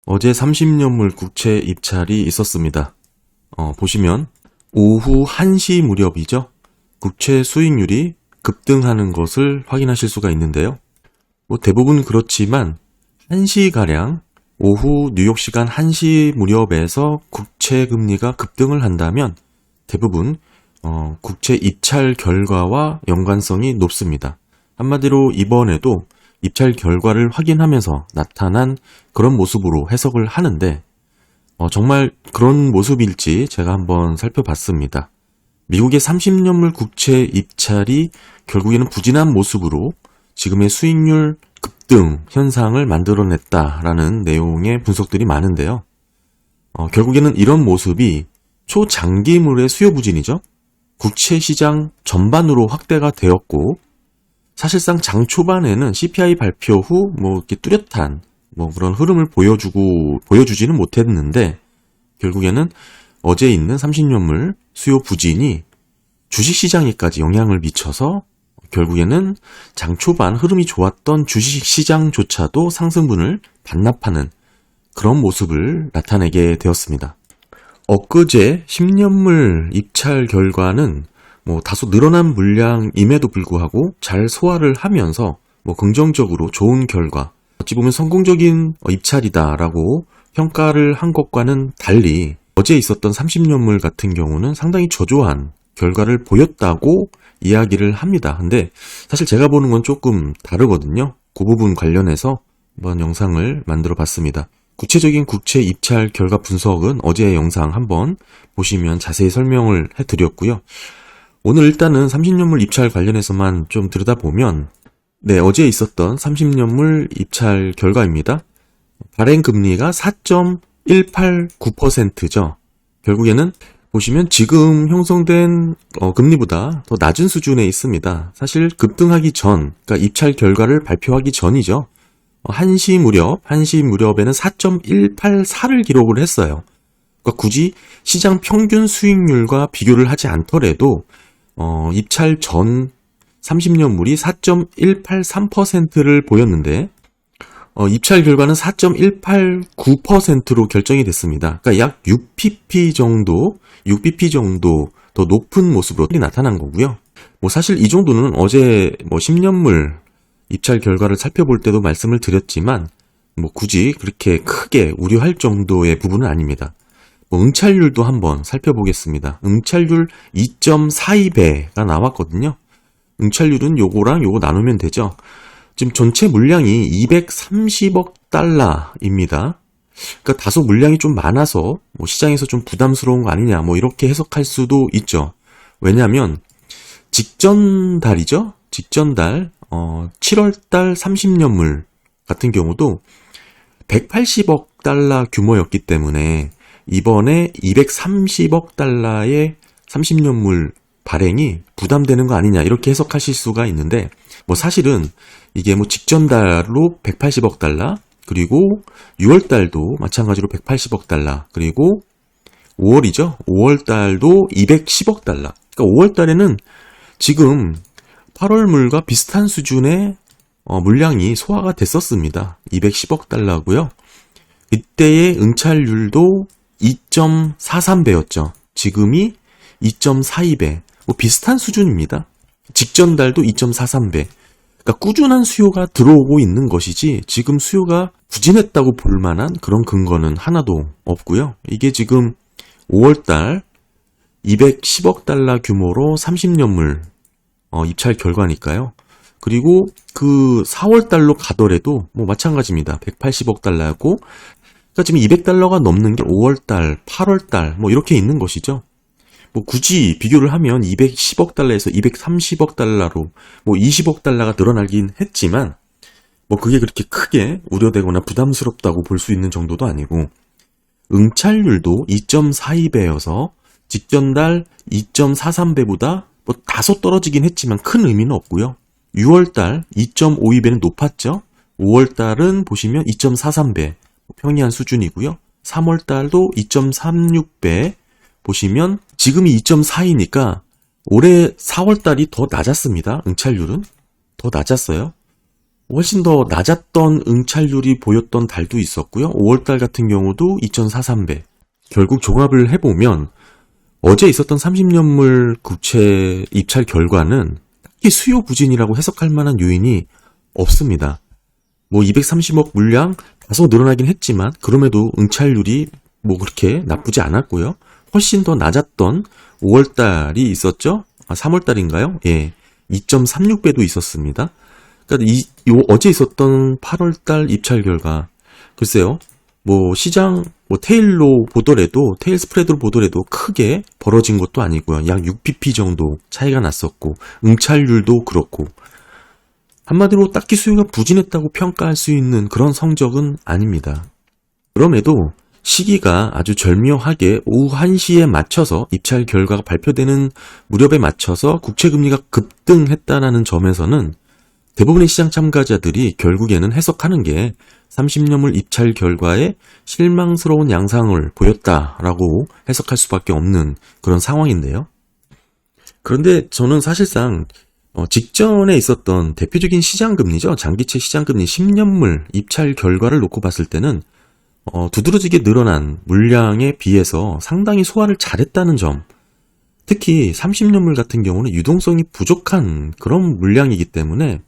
어제 30년물 국채 입찰이 있었습니다. 보시면 오후 1시 무렵이죠. 국채 수익률이 급등하는 것을 확인하실 수가 있는데요. 대부분 그렇지만 1시가량 오후 뉴욕 시간 1시 무렵에서 국채 금리가 급등을 한다면 대부분 국채 입찰 결과와 연관성이 높습니다. 한마디로 이번에도 입찰 결과를 확인하면서 나타난 그런 모습으로 해석을 하는데 정말 그런 모습일지 제가 한번 살펴봤습니다. 미국의 30년물 국채 입찰이 결국에는 부진한 모습으로 지금의 수익률 급등 현상을 만들어냈다라는 내용의 분석들이 많은데요. 결국에는 이런 모습이 초장기물의 수요 부진이죠. 국채 시장 전반으로 확대가 되었고 사실상 장 초반에는 CPI 발표 후 이렇게 뚜렷한 그런 흐름을 보여주지는 못했는데 결국에는 어제 있는 30년물 수요 부진이 주식시장에까지 영향을 미쳐서 결국에는 장 초반 흐름이 좋았던 주식시장조차도 상승분을 반납하는 그런 모습을 나타내게 되었습니다. 엊그제 10년물 입찰 결과는 다소 늘어난 물량임에도 불구하고 잘 소화를 하면서 긍정적으로 좋은 결과, 어찌 보면 성공적인 입찰이다라고 평가를 한 것과는 달리 어제 있었던 30년물 같은 경우는 상당히 저조한 결과를 보였다고 이야기를 합니다. 근데 사실 제가 보는 건 조금 다르거든요. 그 부분 관련해서 한번 영상을 만들어 봤습니다. 구체적인 국채 입찰 결과 분석은 어제의 영상 한번 보시면 자세히 설명을 해드렸고요. 오늘 일단은 30년물 입찰 관련해서만 좀 들여다보면 어제 있었던 30년물 입찰 결과입니다. 발행 금리가 4.189%죠. 결국에는 보시면 지금 형성된 금리보다 더 낮은 수준에 있습니다. 사실 급등하기 전, 그러니까 입찰 결과를 발표하기 전이죠. 1시 무렵에는 4.184를 기록을 했어요. 그러니까 굳이 시장 평균 수익률과 비교를 하지 않더라도 입찰 전 30년물이 4.183%를 보였는데 입찰 결과는 4.189%로 결정이 됐습니다. 그러니까 약 6pp 정도 더 높은 모습으로 나타난 거고요. 사실 이 정도는 어제 10년물 입찰 결과를 살펴볼 때도 말씀을 드렸지만 굳이 그렇게 크게 우려할 정도의 부분은 아닙니다. 응찰률도 한번 살펴보겠습니다. 응찰률 2.42배가 나왔거든요. 응찰률은 요거랑 요거 나누면 되죠. 지금 전체 물량이 230억 달러입니다. 그러니까 다소 물량이 좀 많아서 시장에서 좀 부담스러운 거 아니냐 이렇게 해석할 수도 있죠. 왜냐하면 직전 달이죠. 직전 달 7월달 30년물 같은 경우도 180억 달러 규모였기 때문에 이번에 230억 달러의 30년물 발행이 부담되는 거 아니냐 이렇게 해석하실 수가 있는데 사실은 이게 직전 달로 180억 달러 그리고 6월 달도 마찬가지로 180억 달러 그리고 5월이죠. 5월 달도 210억 달러. 그러니까 5월 달에는 지금 8월물과 비슷한 수준의 물량이 소화가 됐었습니다. 210억 달러고요. 이때의 응찰률도 2.43배였죠. 지금이 2.42배. 비슷한 수준입니다. 직전 달도 2.43배. 그러니까 꾸준한 수요가 들어오고 있는 것이지 지금 수요가 부진했다고 볼 만한 그런 근거는 하나도 없고요. 이게 지금 5월달 210억 달러 규모로 30년물 입찰 결과니까요. 그리고 그 4월달로 가더라도 마찬가지입니다. 180억 달러고 그러니까 지금 200달러가 넘는 게 5월달, 8월달 이렇게 있는 것이죠. 굳이 비교를 하면 210억 달러에서 230억 달러로 20억 달러가 늘어나긴 했지만 그게 그렇게 크게 우려되거나 부담스럽다고 볼 수 있는 정도도 아니고 응찰률도 2.42배여서 직전달 2.43배보다 다소 떨어지긴 했지만 큰 의미는 없고요. 6월달 2.52배는 높았죠. 5월달은 보시면 2.43배 평이한 수준이고요. 3월달도 2.36배 보시면 지금이 2.4이니까 올해 4월달이 더 낮았습니다. 응찰률은 더 낮았어요. 훨씬 더 낮았던 응찰률이 보였던 달도 있었고요. 5월달 같은 경우도 2.43배. 결국 종합을 해보면 어제 있었던 30년물 국채 입찰 결과는 딱히 수요 부진이라고 해석할 만한 요인이 없습니다. 뭐 230억 물량 다소 늘어나긴 했지만 그럼에도 응찰률이 뭐 그렇게 나쁘지 않았고요. 훨씬 더 낮았던 5월달이 있었죠. 3월달인가요? 예, 2.36배도 있었습니다. 그러니까 어제 있었던 8월달 입찰 결과, 글쎄요, 뭐 시장 뭐 테일로 보더라도, 테일 스프레드로 보더라도 크게 벌어진 것도 아니고요. 약 6pp 정도 차이가 났었고, 응찰률도 그렇고, 한마디로 딱히 수요가 부진했다고 평가할 수 있는 그런 성적은 아닙니다. 그럼에도 시기가 아주 절묘하게 오후 1시에 맞춰서 입찰 결과가 발표되는 무렵에 맞춰서 국채금리가 급등했다는 점에서는 대부분의 시장 참가자들이 결국에는 해석하는 게 30년물 입찰 결과에 실망스러운 양상을 보였다라고 해석할 수밖에 없는 그런 상황인데요. 그런데 저는 사실상 직전에 있었던 대표적인 시장금리죠. 장기채 시장금리 10년물 입찰 결과를 놓고 봤을 때는 두드러지게 늘어난 물량에 비해서 상당히 소화를 잘했다는 점, 특히 30년물 같은 경우는 유동성이 부족한 그런 물량이기 때문에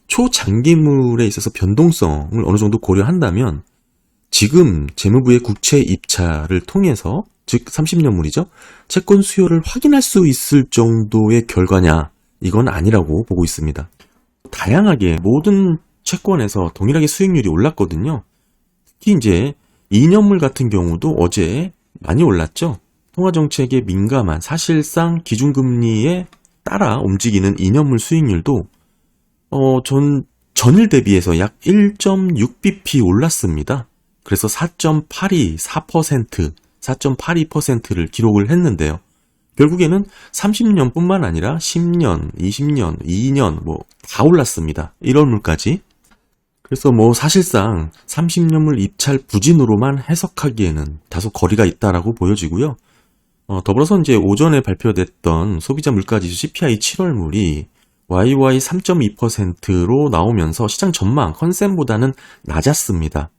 초장기물에 있어서 변동성을 어느 정도 고려한다면 지금 재무부의 국채 입찰을 통해서, 즉 30년물이죠. 채권 수요를 확인할 수 있을 정도의 결과냐, 이건 아니라고 보고 있습니다. 다양하게 모든 채권에서 동일하게 수익률이 올랐거든요. 특히 이제 2년물 같은 경우도 어제 많이 올랐죠. 통화정책에 민감한, 사실상 기준금리에 따라 움직이는 2년물 수익률도 전일 대비해서 약 1.6bp 올랐습니다. 그래서 4.82%를 기록을 했는데요. 결국에는 30년뿐만 아니라 10년, 20년, 2년 뭐 다 올랐습니다. 1월물까지. 그래서 뭐 사실상 30년물 입찰 부진으로만 해석하기에는 다소 거리가 있다라고 보여지고요. 더불어서 이제 오전에 발표됐던 소비자 물가지수 CPI 7월물이 YY 3.2%로 나오면서 시장 전망 컨센보다는 낮았습니다.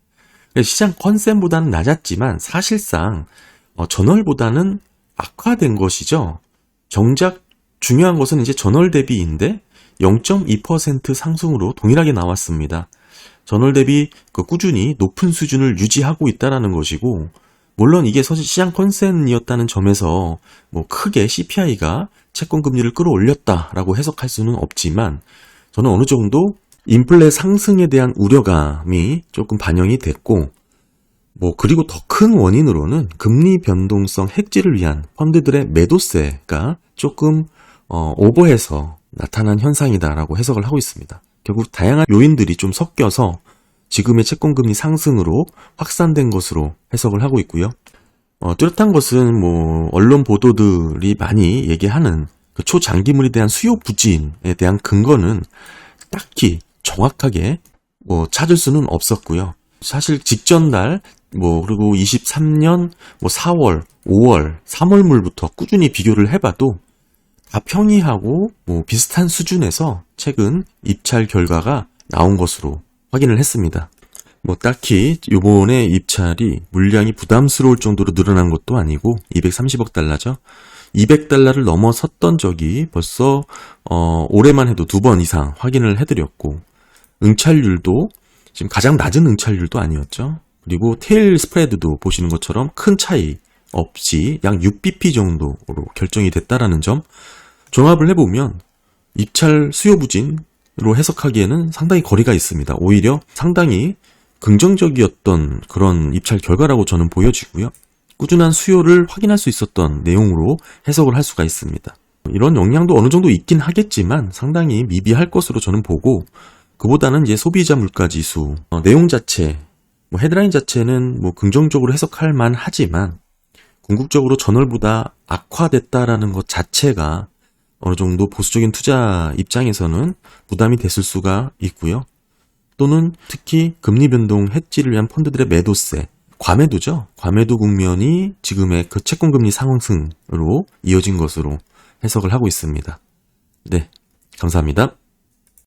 시장 컨센보다는 낮았지만 사실상 전월보다는 악화된 것이죠. 정작 중요한 것은 이제 전월 대비인데 0.2% 상승으로 동일하게 나왔습니다. 전월 대비 꾸준히 높은 수준을 유지하고 있다는 것이고, 물론 이게 시장 컨센이었다는 점에서 뭐 크게 CPI가 채권 금리를 끌어올렸다라고 해석할 수는 없지만, 저는 어느 정도 인플레 상승에 대한 우려감이 조금 반영이 됐고, 뭐 그리고 더 큰 원인으로는 금리 변동성 해지를 위한 펀드들의 매도세가 조금 오버해서 나타난 현상이다라고 해석을 하고 있습니다. 결국 다양한 요인들이 좀 섞여서 지금의 채권금리 상승으로 확산된 것으로 해석을 하고 있고요. 뚜렷한 것은 뭐 언론 보도들이 많이 얘기하는 그 초장기물에 대한 수요 부진에 대한 근거는 딱히 정확하게 뭐 찾을 수는 없었고요. 사실 직전 달 그리고 23년 4월, 5월, 3월물부터 꾸준히 비교를 해봐도 다 평이하고 뭐 비슷한 수준에서 최근 입찰 결과가 나온 것으로 확인을 했습니다. 뭐 딱히 요번에 입찰이 물량이 부담스러울 정도로 늘어난 것도 아니고 230억 달러죠. 200달러를 넘어섰던 적이 벌써 올해만 해도 2번 이상 확인을 해드렸고, 응찰률도 지금 가장 낮은 응찰률도 아니었죠. 그리고 테일 스프레드도 보시는 것처럼 큰 차이 없이 약 6bp 정도로 결정이 됐다라는 점, 종합을 해보면 입찰 수요 부진으로 해석하기에는 상당히 거리가 있습니다. 오히려 상당히 긍정적이었던 그런 입찰 결과라고 저는 보여지고요. 꾸준한 수요를 확인할 수 있었던 내용으로 해석을 할 수가 있습니다. 이런 영향도 어느 정도 있긴 하겠지만 상당히 미비할 것으로 저는 보고, 그보다는 이제 소비자 물가지수 내용 자체, 헤드라인 자체는 긍정적으로 해석할 만하지만 궁극적으로 전월보다 악화됐다라는 것 자체가 어느 정도 보수적인 투자 입장에서는 부담이 됐을 수가 있고요. 또는 특히 금리 변동 해지를 위한 펀드들의 매도세, 과매도죠. 과매도 국면이 지금의 그 채권금리 상승으로 이어진 것으로 해석을 하고 있습니다. 네, 감사합니다.